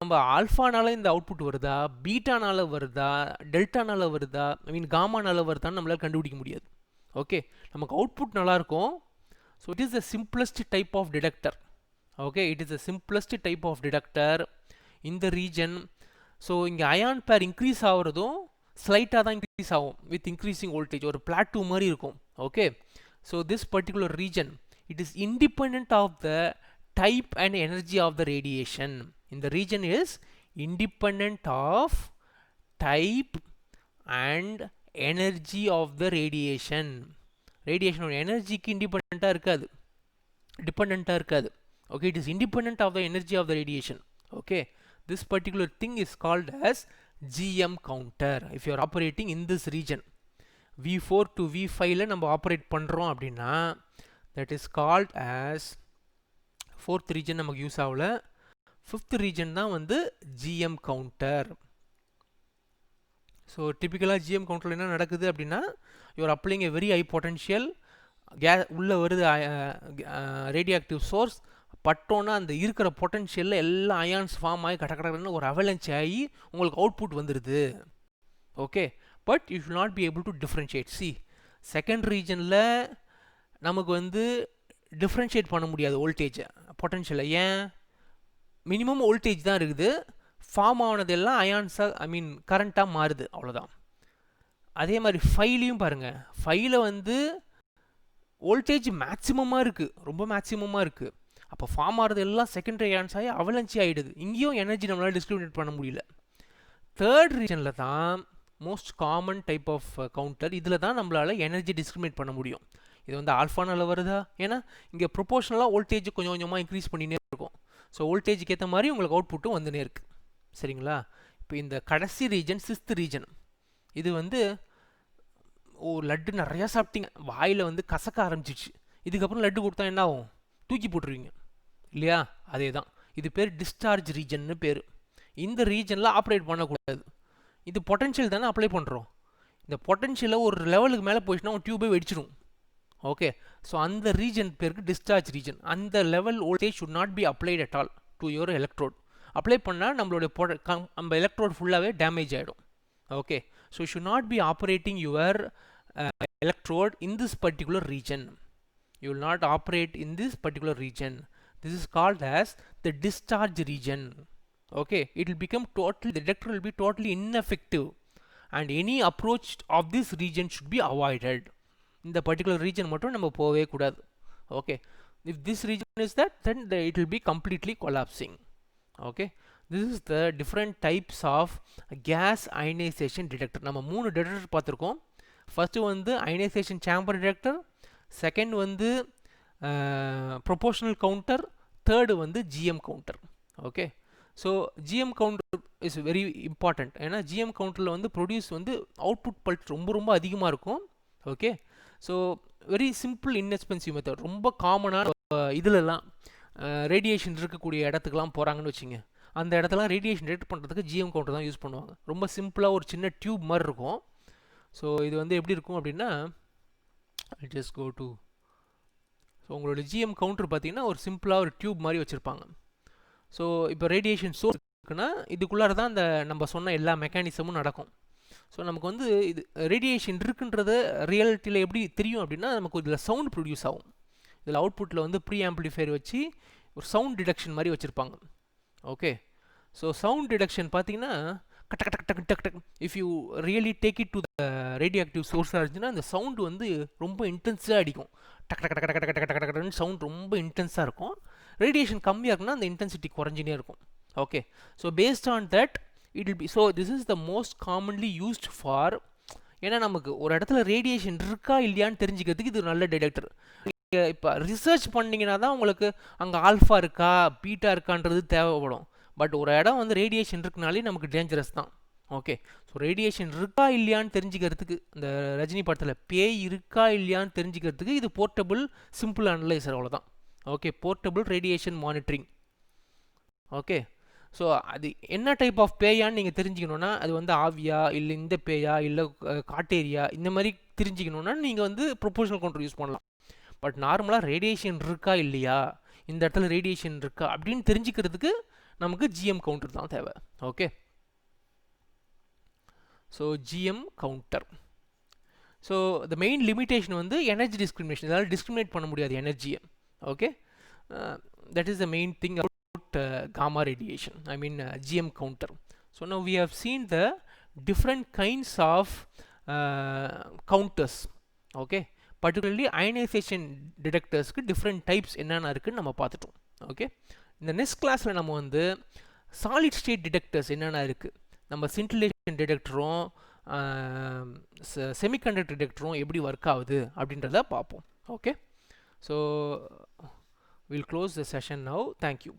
நம்ம ஆல்ஃபானால இந்த அவுட்புட் வருதா, பீட்டானால வருதா, டெல்டானால வருதா, ஐ மீன் காமானால வருதான்னு நம்மளால் கண்டுபிடிக்க முடியாது. ஓகே, நமக்கு அவுட்புட் நல்லாயிருக்கும். So it is the simplest type of detector. Okay, it is the simplest type of detector இந்த ரீஜன். ஸோ இங்கே அயான் பேர் இன்க்ரீஸ் ஆகிறதும் ஸ்லைட்டாக தான் இன்க்ரீஸ் ஆகும் வித் இன்க்ரீசிங் வோல்டேஜ், ஒரு பிளாட்டூ மாதிரி இருக்கும். Okay, so this particular region it is independent of the type and energy of the radiation. In the region is independent of type and energy of the radiation. Radiation energy க்கு independent இருக்காது, dependent இருக்காது. Okay, it is independent of the energy of the radiation. Okay, this particular thing is called as GM counter. If you are operating in this region, V4 to V5 ல நம்ம operate பண்ணுறோம் அப்படின்னா that is called as fourth region நமக்கு use ஆகல. Fifth region தான் வந்து GM counter. So டிப்பிக்கலாக GM கவுண்டரில் என்ன நடக்குது அப்படின்னா, you're applying a very high potential, உள்ளே வருது ரேடியோ ஆக்டிவ் சோர்ஸ், பட்டோன்னா அந்த இருக்கிற பொட்டன்ஷியலில் எல்லா அயான்ஸ் ஃபார்ம் ஆகி கடற்கடன்னு ஒரு அவலன்ச் ஆகி உங்களுக்கு அவுட்புட் வந்துடுது. Okay, but you should not be able to differentiate. C, second ரீஜனில் நமக்கு வந்து டிஃப்ரென்ஷியேட் பண்ண முடியாது வோல்டேஜை, பொட்டன்ஷியலை. ஏன்? மினிமம் வோல்டேஜ் தான் இருக்குது, ஃபார்ம் ஆனது எல்லாம் அயான்ஸாக, ஐ மீன் கரண்ட்டாக மாறுது, அவ்வளோதான். அதே மாதிரி ஃபைலையும் பாருங்கள், ஃபைல வந்து வோல்டேஜ் மேக்ஸிமமாக இருக்குது, ரொம்ப மேக்ஸிமமாக இருக்குது. அப்போ ஃபார்ம் ஆகிறது எல்லாம் செகண்டரி அயான்ஸ் ஆகி அவலன்ச்சி ஆகிடுது. இங்கேயும் எனர்ஜி நம்மளால் டிஸ்கிரிமினேட் பண்ண முடியல. தேர்ட் ரீஜனில் தான் most common type of counter. இதில் தான் நம்மளால் எனர்ஜி டிஸ்கிரிமினேட் பண்ண முடியும். இது வந்து ஆல்ஃபானால வருதா, ஏன்னா இங்கே ப்ரொபோஷனலாக வோல்டேஜ் கொஞ்சம் கொஞ்சமாக இன்க்ரீஸ் பண்ணினே இருக்கும். ஸோ வோல்டேஜுக்கு ஏற்ற மாதிரி உங்களுக்கு அவுட்புட்டும் வந்துனே இருக்குது. சரிங்களா? இப்போ இந்த கடைசி ரீஜன், சிக்ஸ்த் ரீஜன், இது வந்து லட்டு நிறையா சாப்பிட்டீங்க, வாயில் வந்து கசக்க ஆரம்பிச்சிச்சு, இதுக்கப்புறம் லட்டு கொடுத்தா என்ன ஆகும்? தூக்கி போட்டுருவீங்க இல்லையா? அதே தான், இது பேர் டிஸ்சார்ஜ் ரீஜன்னு பேர். இந்த ரீஜனில் ஆப்ரேட் பண்ணக்கூடாது. இது பொட்டன்ஷியல் தானே அப்ளை பண்ணுறோம். இந்த பொட்டன்ஷியலை ஒரு லெவலுக்கு மேலே போயிடுச்சுன்னா ஒரு டியூபே வெடிச்சிடும். ஓகே, ஸோ அந்த ரீஜன் பேருக்கு டிஸ்சார்ஜ் ரீஜன். அந்த level voltage should not be applied at all to your electrode. Apply பண்ணால் நம்மளுடைய நம்ம எலக்ட்ரோட் ஃபுல்லாகவே டேமேஜ் ஆகிடும். Okay, so should not be operating your electrode in this particular region. You will not operate in this particular region. This is called as the discharge region. Okay, it will become totally, the detector will be totally ineffective, and any approach of this region should be avoided. In the particular region மட்டும் நம்ம போவே கூடாது. Okay, if this region is that, then it will be completely collapsing. Okay, this is the different types of gas ionization detector. நம்ம மூணு detector பார்த்திருக்கோம். First வந்து ionisation chamber detector, second வந்து proportional counter, third வந்து GM counter. Okay, so GM counter is very important. ஏன்னா GM கவுண்டரில் வந்து produce வந்து அவுட்புட் பல்ஸ் ரொம்ப ரொம்ப அதிகமாக இருக்கும். Okay, so very simple inexpensive method. ரொம்ப காமனான இதிலெல்லாம் ரேடியேஷன் இருக்கக்கூடிய இடத்துக்குலாம் போகிறாங்கன்னு வச்சுங்க, அந்த இடத்துலாம் ரேடியேஷன் டிடெக்ட் பண்ணுறதுக்கு ஜிஎம் கவுண்டர் தான் யூஸ் பண்ணுவாங்க. ரொம்ப சிம்பிளாக ஒரு சின்ன டியூப் மாதிரி இருக்கும். ஸோ இது வந்து எப்படி இருக்கும் அப்படின்னா, ஜஸ்ட் கோ டு, ஸோ உங்களோட ஜிஎம் கவுண்டர் பார்த்தீங்கன்னா ஒரு சிம்பிளாக ஒரு டியூப் மாதிரி வச்சுருப்பாங்க. ஸோ இப்போ ரேடியேஷன் சோர்ஸ் இருக்குன்னா இதுக்குள்ளார தான் அந்த நம்ம சொன்ன எல்லா மெக்கானிசமும் நடக்கும். ஸோ நமக்கு வந்து இது ரேடியேஷன் இருக்குன்றது ரியாலிட்டியில் எப்படி தெரியும் அப்படின்னா, நமக்கு இதில் சவுண்ட் ப்ரொடியூஸ் ஆகும். இதில் அவுட்புட்டில் வந்து ப்ரீ ஆம்பிளிஃபையர் வச்சு ஒரு சவுண்ட் டிடக்ஷன் மாதிரி வச்சுருப்பாங்க. ஓகே, ஸோ சவுண்ட் டிடக்ஷன் பார்த்தீங்கன்னா டக் டக் டக் டக் டக், if you really take it to the radioactive சோர்ஸாக இருந்துச்சுன்னா அந்த சவுண்டு வந்து ரொம்ப இன்டென்ஸாக அடிக்கும். டக் டக் டக் டக் டக் டக் டக் டக்னு சவுண்ட் ரொம்ப இன்டென்ஸாக இருக்கும். ரேடியேஷன் கம்மியாக இருக்குன்னா அந்த இன்டென்சிட்டி குறைஞ்சினே இருக்கும். Okay, so based on that it will B, so this is the most commonly used for, ஏன்னா நமக்கு ஒரு இடத்துல ரேடியேஷன் இருக்கா இல்லையான்னு தெரிஞ்சுக்கிறதுக்கு இது ஒரு நல்ல டிடெக்டர். இப்போ ரிசர்ச் பண்ணிங்கன்னா தான் உங்களுக்கு அங்கே ஆல்ஃபா இருக்கா பீட்டா இருக்கான்றது தேவைப்படும். பட் ஒரு இடம் வந்து ரேடியேஷன் இருக்குனாலே நமக்கு டேஞ்சரஸ் தான். ஓகே. ஸோ ரேடியேஷன் இருக்கா இல்லையான்னு தெரிஞ்சுக்கிறதுக்கு, இந்த ரஜினி படத்தில் பேய் இருக்கா இல்லையான்னு தெரிஞ்சுக்கிறதுக்கு இது போர்ட்டபிள் சிம்பிள் அனலைசர், அவ்வளோதான். Okay, portable radiation monitoring. Okay, so அது என்ன டைப் ஆஃப் பேயான்னு நீங்கள் தெரிஞ்சுக்கணுன்னா, அது வந்து ஆவியா இல்லை இந்த பேயா இல்லை காட்டேரியா, இந்த மாதிரி தெரிஞ்சுக்கணுன்னா நீங்கள் வந்து ப்ரொபோஷனல் கவுண்டர் யூஸ் பண்ணலாம். பட் நார்மலாக ரேடியேஷன் இருக்கா இல்லையா, இந்த இடத்துல ரேடியேஷன் இருக்கா அப்படின்னு தெரிஞ்சுக்கிறதுக்கு நமக்கு ஜிஎம் கவுண்டர் தான் தேவை. Okay, so GM counter. So the main limitation வந்து எனர்ஜி டிஸ்கிரிமினேஷன், இதால் டிஸ்கிரிமினேட் பண்ண முடியாது எனர்ஜியை. Okay, that is the main thing about gamma radiation, I mean GM counter. So now we have seen the different kinds of counters. Okay, particularly ionization detectorsக்கு different types என்னென்ன இருக்குன்னு நம்ம பார்த்துட்டோம். Okay, இந்த next கிளாஸில் நம்ம வந்து சாலிட் ஸ்டேட் டிடெக்டர்ஸ் என்னென்ன இருக்குது, நம்ம சின்டிலேஷன் டிடெக்டரும் செமிகண்டக்டர் டிடெக்டரும் எப்படி ஒர்க் ஆகுது அப்படின்றத பார்ப்போம். Okay, so we'll close the session now. Thank you.